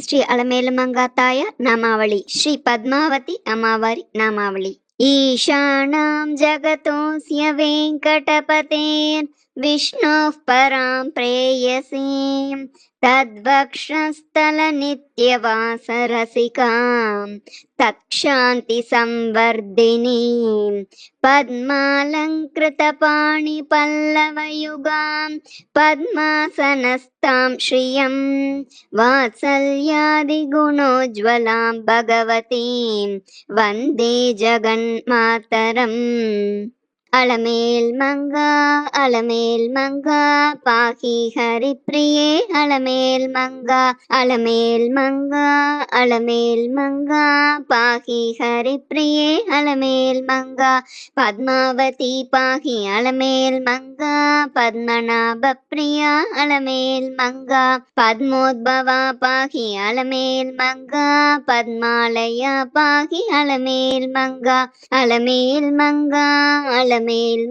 శ్రీ అలమేలుమంగాతాయ నామావళి శ్రీ పద్మావతి అమ్మవారి నామావళి. ఈశానాం జగతోస్య వెంకటపతేర్ విష్ణోః పరాం ప్రేయసీం తద్వక్షస్థల నిత్యవాసరసికాం తత్క్షాంతి సంవర్ధినీం పద్మాలంకృత పాణి పల్లవయుగాం పద్మాసనస్తాం శ్రియం వాత్సల్యాది గుణోజ్వలాం భగవతీం వందే జగన్మాతరం. అలమేల్ మంగా అలమేల్ మంగా పాహి హరిప్రియే అలమేల్ మంగా అలమేల్ మంగా అలమేల్ మంగా పాహి హరిప్రియే అలమేల్ మంగా పద్మావతి పాహి అలమేల్ మంగా పద్మనాభ ప్రియ అలమేల్ మంగా పద్మోద్భవ పాహి అలమేల్ మంగా పద్మాలయ పాహి అలమేల్ మంగా అలమేల్ మంగా అలమేల్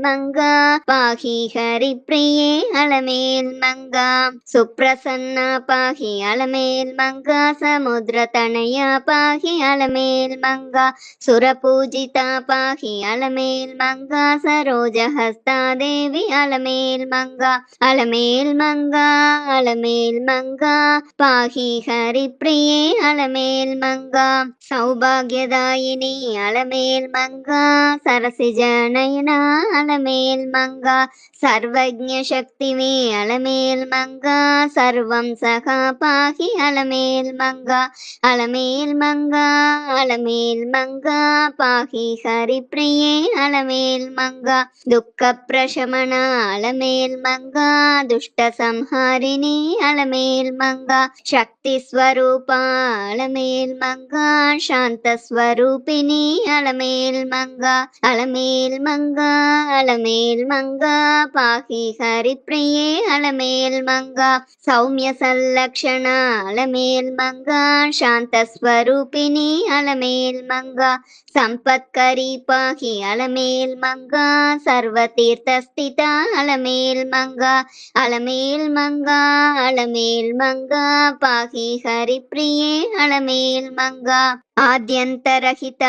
మంగా పాహి హరిప్రియే అలమేల్ మంగా సుప్రసన్న పాహి అలమేల్ మంగా సముద్ర తనయ పాహి అలమేల్ మంగా సురపూజిత పాహి అలమేల్ మంగా సరోజ హస్తాదేవి అలమేల్ మంగా అలమేల్ మంగా అలమేల్ మంగా పాహి హరిప్రియే అలమేల్ మంగా సౌభాగ్యదాయిని అలమేల్ మంగా సరసిజనయన అలమేల్ మంగా సర్వజ్ఞ శక్తివి అలమేల్ మంగా సర్వం సహా పాహి అలమేల్ మంగా అలమేల్ మంగా అలమేల్ మంగా పాహి హరిప్రియే అలమేల్ మంగా దుఃఖ ప్రశమన అలమేల్ మంగా దుష్ట సంహారిణి అలమేల్ మంగా శక్తి స్వరూప అలమేల్ మంగా శాంత స్వరూపిణి అలమేల్ మంగా అలమేల్ మంగా అలమేల్ మంగా పాహి హరిప్రియే అలమేల్ మంగా సౌమ్య సల్లక్షణ అలమేల్ మంగా శాంత స్వరూపిణి అలమేల్ మంగా సంపత్కరి పాహి అలమేల్ మంగా సర్వతీర్థ స్థిత అలమేల్ మంగా అలమేల్ మంగా అలమేల్ మంగా పాహి హరిప్రియే అలమేల్ మంగా ఆద్యంతరహిత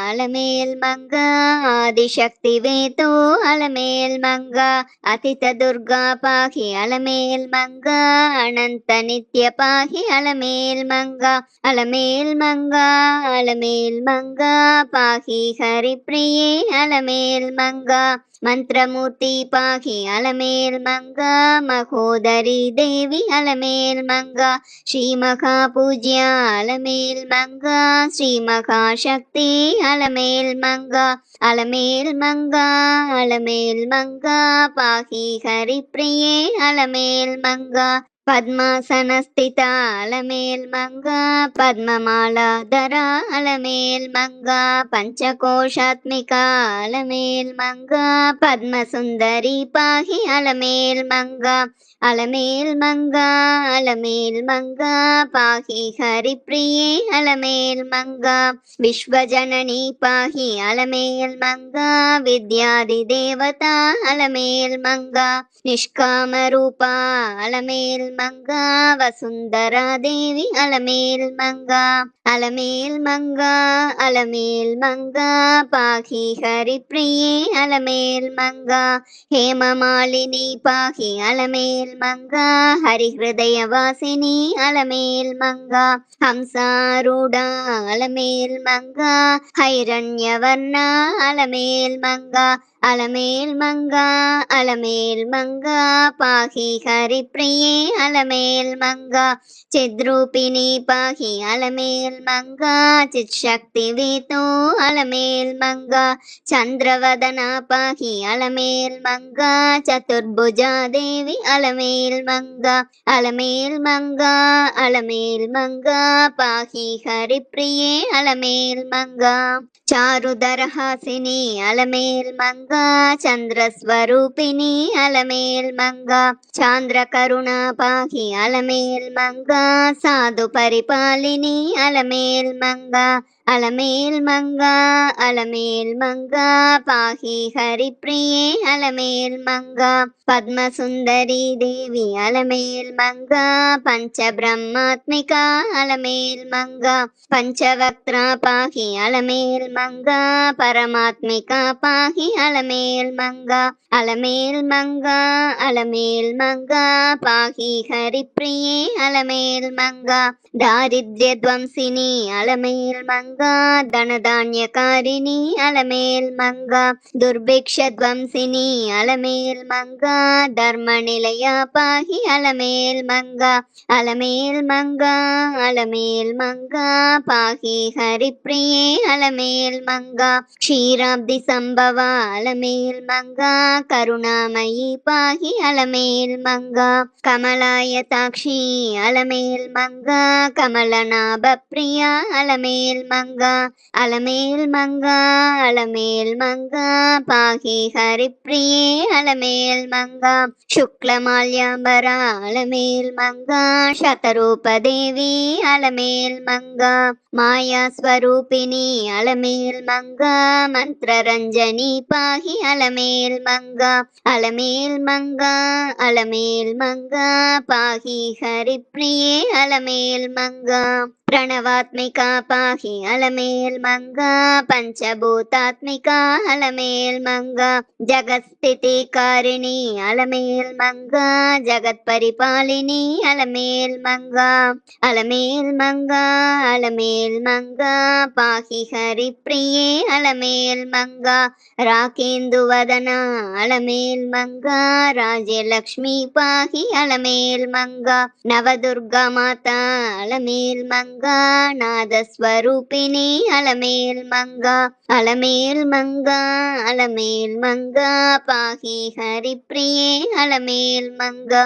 అలమేల్ మంగా ఆదిశక్తి వేతో అలమేల్ మంగా అతిత దుర్గా పాహి అలమేల్ మంగా అనంత నిత్య పాహి అలమేల్ మంగా అలమేల్ మంగా అలమేల్ మంగా పాహి హరిప్రియే అలమేల్ మంగా మంత్రమూర్తి పాహి అలమేల్ మంగా మహోదరి దేవి అలమేల్ మంగా శ్రీ మహాపూజ్య అలమేల్ మంగా శ్రీ మహాశక్తి అలమేల్ మంగా అలమేల్ మంగా అలమేల్ మంగా పాహి హరిప్రియే అలమేల్ మంగా పద్మాసన స్థిత అలమేల్ మంగా పద్మమాలాధర అలమేల్ మంగా పంచకోశాత్మిక అలమేల్ మంగా పద్మసుందరి పాహి అలమేల్ మంగా అలమేల్ మంగా అలమేల్ మంగా పాహి హరిప్రియే అలమేల్ మంగా విశ్వజనని పాహి అలమేల్ మంగా విద్యాది దేవత అలమేల్ మంగా నిష్కామ రూప అలమేల్ మంగా వసుంధరా దేవి అలమేల్ మంగా అలమేల్ మంగా అలమేల్ మంగా పాహి హరిప్రియే అలమేల్ మంగా హేమమాలిని పాహి అలమేల్ మంగా హరిహృదయ వాసిని అలమేల్ మంగా హంసారూఢ అలమేల్ మంగా హైరణ్యవర్ణ అలమేల్ మంగా అలమేల్ మంగా అలమేల్ మంగా పాహి హరిప్రియే అలమేల్ మంగా చిద్రూపిణి పాహి అలమేల్ మంగా చిత్శక్తి వేతో అలమేల్ మంగా చంద్రవదన పాహి అలమేల్ మంగా చతుర్భుజా దేవి అలమేల్ మంగా అలమేల్ మంగా అలమేల్ మంగా పాహి హరిప్రియే అలమేల్ మంగా చారుదరహాసిని అలమేల్ మంగా చంద్రస్వరూపిణి అలమేల్ మంగా చాంద్ర కరుణ పాహి అలమేల్ మంగా సాధు పరిపాలిని అలమేల్ మంగా அலமேல் மங்கா அலமேல் மங்கா பாஹி ஹரிப்ரியே அலமேல் மங்கா பத்மசுந்தரி தேவி அலமேல் மங்கா பஞ்ச பிரம்மாத்மிகா அலமேல் மங்கா பஞ்சவக்த்ரா பாஹி அலமேல் மங்கா பரமாத்மிகா பாஹி அலமேல் மங்கா அலமேல் மங்கா அலமேல் மங்கா பாஹி ஹரிப்ரியே அலமேல் மங்கா தாரித்ய துவம்சினி அலமேல் மங்கா தனதான்யகாரிணி அலமேல் மங்கா துர்பிக்ஷ துவம்சினி அலமேல் மங்கா தர்ம நிலையா பாஹி அலமேல் மங்கா அலமேல் மங்கா அலமேல் மங்கா பாஹி ஹரிப்ரியே அலமேல் மங்கா க்ஷீராப்தி சம்பவா அலமேல் மங்கா கருணாமயி பாஹி அலமேல் மங்கா கமலாய தாக்ஷி அலமேல் மங்கா கமலநாப பிரியா அலமேல் மங்கா அலமேல் மங்கா அலமேல் மங்கா பாஹி ஹரிப்ரியே அலமேல் மங்கா சுக்லமால்யாம்பரா அலமேல் மங்கா சதரூபதேவி அலமேல் மங்கா மாயா ஸ்வரூபிணி அலமேல் மங்கா மந்திரரஞ்சனி பாஹி அலமேல் மங்கா அலமேல் மங்கா அலமேல் மங்கா பாஹி ஹரிப்ரியே அலமேல் மங்கா பிரணவாத்மிகா பாஹி அலமேல் மங்கா பஞ்சபூதாத்மிகா அலமேல் மங்கா ஜகத்ஸ்திதி காரிணி அலமேல் மங்கா ஜகத் பரிபாலினி அலமேல் மங்கா அலமேல் மங்கா அலமேல் மங்கா பாஹி ஹரிப்ரியே அலமேல் மங்கா ராகேந்துவதனா அலமேல் மங்கா ராஜ்யலக்ஷ்மி பாஹி அலமேல் மங்கா நவதுர்கா மாதா அலமேல் மங்கா நாதஸ்வரூபிணி அலமேல் மங்கா அலமேல் மங்கா அலமேல் மங்கா பாஹி ஹரிப்ரியே அலமேல் மங்கா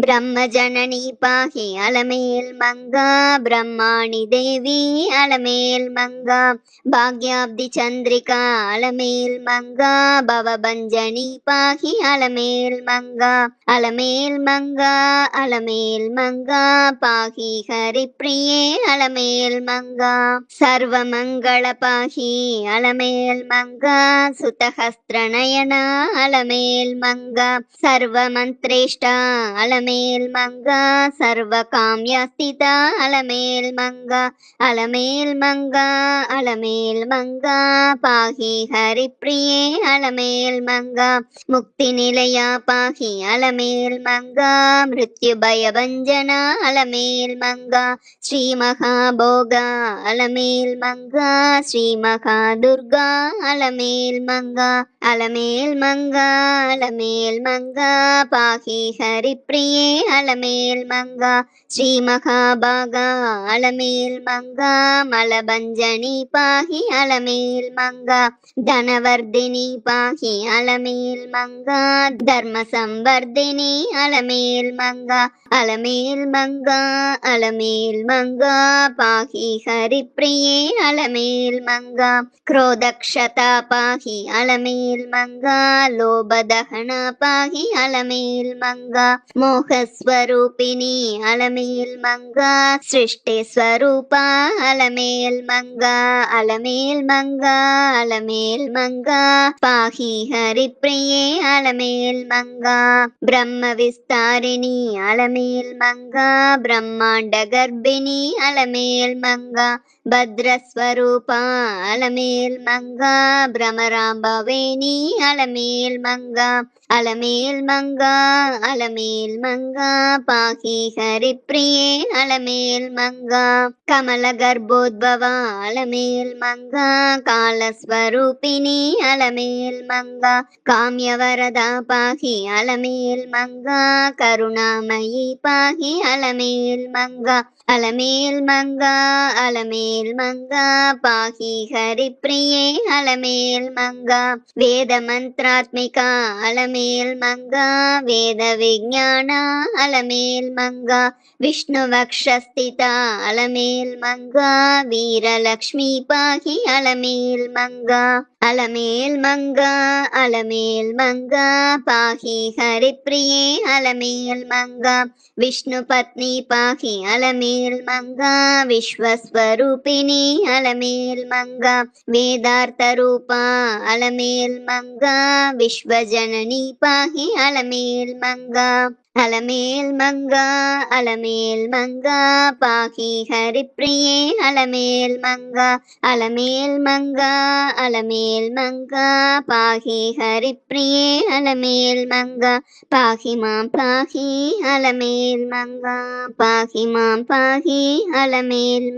பிரம்ம ஜனனி பாஹி அலமேல் மங்கா பிரம்மாணி தேவி அலமேல் மங்கா பாக்யாப்தி சந்திரிகா அலமேல் மங்கா பவபஞ்சனி பாஹி அலமேல் மங்கா அலமேல் மங்கா அலமேல் மங்கா பாஹி ஹரிப்ரியே அலமேல் மங்கா சர்வமங்கள பாஹி அலமேல் மங்கா சுதஹஸ்திரநயனா அலமேல் மங்கா சர்வமந்திரேஷ்டா அலமேல் மங்கா சர்வகாம்யஸ்திதா அலமேல் மங்கா அலமேல் மங்கா அலமேல் மங்கா பாஹி ஹரிப்ரியே அலமேல் மங்கா முக்தி நிலையா பாஹி அலமேல் மங்கா மிருத்யு பயபஞ்சனா அலமேல் மங்கா ஸ்ரீ மகாபோகா அலமேல் மங்கா ஸ்ரீ மகாதுர்கா அலமேல் மங்கா அலமேல் மங்கா அலமேல் மங்கா பாஹி ஹரிப்ரியே அலமேல் மங்கா ஸ்ரீ மகாபாகா அலமேல் மங்கா மலபஞ்சனி பாஹி அலமேல் மங்கா தனவர்தினி பாஹி அலமேல் மங்கா தர்ம சம்வர்தினி அலமேல் மங்கா அலமேல் மங்கா அலமேல் மங்கா பாஹி ஹரிப்ரியே அலமேல் மங்கா क्रोधक्षता पाहि अलमेल मंगा लोभदहना पाहि अलमेल मंगा मोहस्वरूपिणी अलमेल मंगा सृष्टि स्वरूपा अलमेल मंगा अलमेल मंगा अलमेल मंगा पाहि हरिप्रिये अलमेल मंगा ब्रह्म विस्तारिणी अलमेल मंगा ब्रह्मांड गर्भिणी अलमेल मंगा भद्रस्वरूपा अलमेल मंगा भ्रमराम्बवेणी अलमेल मंगा अलमेल मंगा अलमेल मंगा पाहि हरिप्रिये अलमेल मंगा कमल गर्भोद्भवा अलमेल मंगा कालस्वरूपिणी अलमेल मंगा काम्यवरदा पाहि अलमेल मंगा करुणामयी पाहि अलमेल मंगा अलमेल मंगा अलमेल मंगा पाहि हरिप्रिये अलमेल मंगा वेद मंत्रात्मिका अलमेल मंगा वेद विज्ञाना अलमेल मंगा विष्णु वक्षस्थिता अलमेल मंगा वीरलक्ष्मी पाहि अलमेल मंगा अलमेल मंगा अलमेल मंगा पाहि हरिप्रिये अलमेल मंगा विष्णु पत्नी पाहि अलमेल अलमेल मंगा विश्वस्वरूपिणी अलमेल मंगा वेदार्थ रूपा अलमेल मंगा विश्वजननी पाहि अलमेल मंगा अलमेल मंगा पाहि हरिप्रिये अलमेल मंगा पाहि हरिप्रिये अलमेल मंगा पाहि मां पाहि अलमेल मंगा पाहि मां पाहि अलमेल